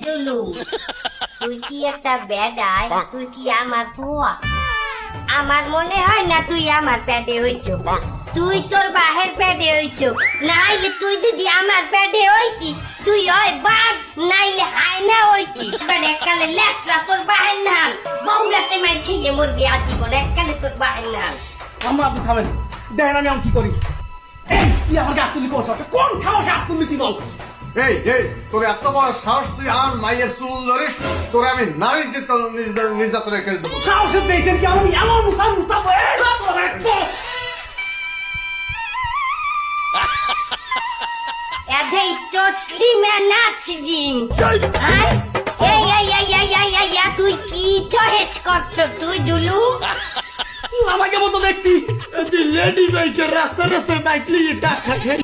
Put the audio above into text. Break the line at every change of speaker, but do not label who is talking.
Zulu তুই কি একটা বেডাই, তুই কি আমার ফুয়া? আমার মনে হয় না তুই আমার পেটে হইছ, তুই তোর বাহের পেটে হইছ। নাইলে তুই যদি আমার পেটে হইতি তুই হয় বাঘ, নাইলে হাই না হইতি। এককালে লেটরা তোর বাহের নাম, বউরাতে মাই খেয়ে মুরগি আজীবন এককালে তোর বাহের নাম।
আম্মা আপনি থামেন, দেখেন আমি কি করি। এই তুই আমার গাছ তুলি করছ, কোন সাহস হাত তুললি তুই বল?
এই এই তোর এত বড় সাহস, তুই আমার মায়ের চুল ধরিস? তোর আমি নারী নির্যাতনের কেস দেবো।
সাহসের পেয়েছেন কি আমি এমন মুসাম মুসাম
Erdei toți națin. তুই কি চহেজ করছ তুই জুলু?
আমাকে মতো দেখতি লেডি বাইকের রাস্তা রাস্তায় বাইক নিয়ে টাকা খাই